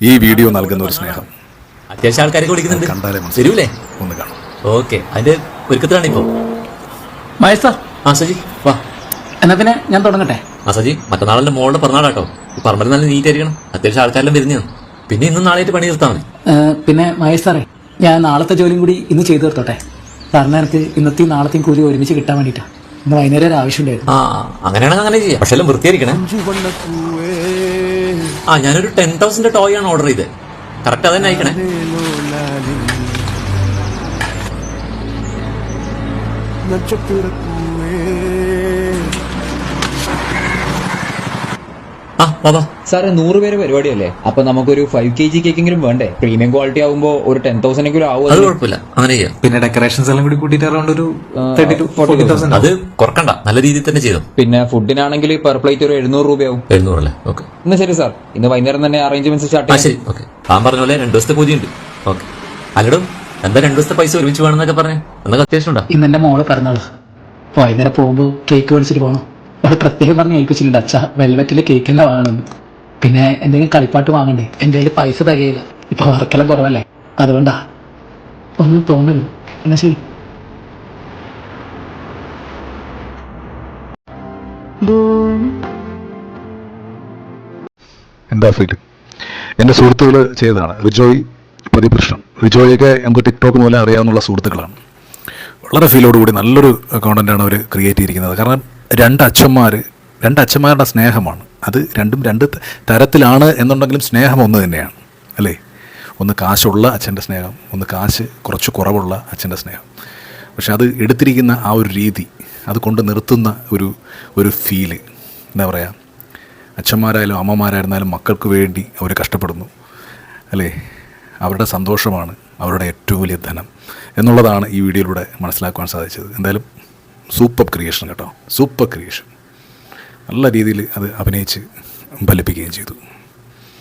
ഈ വീഡിയോ നൽകുന്ന ഒരു സ്നേഹം അത്യാവശ്യം ആൾക്കാരെ കൊടുക്കുന്നുണ്ട്. കണ്ടാലേ ശരിയല്ലേ? ഒന്ന് കാണും. ഓക്കെ, അതിന്റെ ഒരുക്കത്തിലാണ് ഇപ്പോ. മഹേഷ് സാർ, ആ സജി വാ. എന്നാ പിന്നെ ഞാൻ തുടങ്ങട്ടെ. ആ സജി, മറ്റന്നാളെ മോളുടെ പിറന്നാളാട്ടോ. ഈ പറമ്പിൽ നല്ല നീറ്റ് ആയിരിക്കണം. അത്യാവശ്യം ആൾക്കാരെല്ലാം വരുന്നു. പിന്നെ ഇന്നും നാളെയായിട്ട് പണി നിർത്താൻ മതി. പിന്നെ മഹേഷ് സാറേ, ഞാൻ നാളത്തെ ജോലിയും കൂടി ഇന്ന് ചെയ്തു തീർത്തോട്ടെ. സാറിന് എനിക്ക് ഇന്നത്തെയും നാളത്തെയും കൂലി ഒരുമിച്ച് കിട്ടാൻ വേണ്ടിയിട്ടാണ്. ഇന്ന് വൈകുന്നേരം ഒരു ആവശ്യമുണ്ടായിരുന്നു. അങ്ങനെയാണെങ്കിൽ അങ്ങനെ ചെയ്യാം. പക്ഷെ എല്ലാം വൃത്തിയായിരിക്കണേ. ഞാനൊരു 10,000 ടോയ് ആണ് ഓർഡർ ചെയ്തത്. കറക്റ്റ് അതന്നെ അയക്കണേ. സാറ് 100 പേര് പരിപാടിയല്ലേ? അപ്പൊ നമുക്കൊരു 5 kg കേക്കെങ്കിലും വേണ്ടേ? പ്രീമിയം ക്വാളിറ്റി ആവുമ്പോ ഒരു 10,000 എങ്കിലും ആവും. അത് കുഴപ്പമില്ല, അങ്ങനെ ചെയ്യാം. പിന്നെ ഡെക്കറേഷൻസ് എല്ലാം കൂടി കൂട്ടിയിട്ട് അറൗണ്ട് ഒരു 30,000 to 40,000. അത് കുറക്കണ്ട, നല്ല രീതിയിൽ തന്നെ ചെയ്തു. പിന്നെ ഫുഡിനാണെങ്കിൽ പെർ പ്ലേറ്റ് ഒരു 700 രൂപയാവും. 700 അല്ലേ? ഓക്കെ, എന്നാ ശരി സാർ, ഇന്ന് വൈകുന്നേരം തന്നെ അറേഞ്ച്മെന്റ്സ് സ്റ്റാർട്ട് ചെയ്യാം. ശരി, ഓക്കെ. താൻ പറഞ്ഞ പോലെ 2 ദിവസത്തെ കൂലിയുണ്ട്. ഓക്കെ. അല്ലടും, എന്താ 2 ദിവസത്തെ പൈസ ഒരുമിച്ച് വേണമെന്നൊക്കെ പറഞ്ഞേ? എന്തൊക്കെ അത്യാവശ്യം ഉണ്ടോ? ഇന്ന് എന്റെ മോള് പറഞ്ഞോളൂ. വൈകുന്നേരം പോകുമ്പോൾ കേക്ക് മേടിച്ചിട്ട് പോകണം. അവള് പ്രത്യേകം പറഞ്ഞ് ഏൽപ്പിച്ചിട്ടുണ്ട്, അച്ഛാ വെൽവെറ്റില് കേക്ക് എല്ലാം വാങ്ങണമെന്ന്. പിന്നെ എന്തെങ്കിലും കളിപ്പാട്ട് വാങ്ങണ്ടേ? എന്റെ കയ്യിൽ പൈസ തികയില്ല. ഇപ്പൊ വർക്കെല്ലാം കുറവല്ലേ, അതുകൊണ്ടാ. ഒന്നും തോന്നില്ല. എന്നാ ശരി. എന്താ ഫീല്? എൻ്റെ സുഹൃത്തുക്കൾ ചെയ്തതാണ്. റിജോയ്, പ്രതിപൃഷ്ണം. റിജോയൊക്കെ നമുക്ക് ടിക്ടോക്ക് മൂലം അറിയാവുന്ന സുഹൃത്തുക്കളാണ്. വളരെ ഫീലോടുകൂടി നല്ലൊരു കോണ്ടന്റാണ് അവർ ക്രിയേറ്റ് ചെയ്തിരിക്കുന്നത്. കാരണം രണ്ട് അച്ഛന്മാരുടെ സ്നേഹമാണ് അത്. രണ്ടും രണ്ട് തരത്തിലാണ് എന്നുണ്ടെങ്കിലും സ്നേഹം ഒന്ന് തന്നെയാണ്, അല്ലേ? ഒന്ന് കാശുള്ള അച്ഛൻ്റെ സ്നേഹം, ഒന്ന് കാശ് കുറച്ച് കുറവുള്ള അച്ഛൻ്റെ സ്നേഹം. പക്ഷെ അത് എടുത്തിരിക്കുന്ന ആ ഒരു രീതി, അത് കൊണ്ട് നിർത്തുന്ന ഒരു ഫീല്, എന്താ പറയുക, അച്ഛന്മാരായാലും അമ്മമാരായിരുന്നാലും മക്കൾക്ക് വേണ്ടി അവർ കഷ്ടപ്പെടുന്നു, അല്ലേ? അവരുടെ സന്തോഷമാണ് അവരുടെ ഏറ്റവും വലിയ ധനം എന്നുള്ളതാണ് ഈ വീഡിയോയിലൂടെ മനസ്സിലാക്കുവാൻ സാധിച്ചത്. എന്തായാലും സൂപ്പർ ക്രിയേഷൻ കേട്ടോ, സൂപ്പർ ക്രിയേഷൻ. നല്ല രീതിയിൽ അത് അഭിനയിച്ച് ഫലിപ്പിക്കുകയും ചെയ്തു.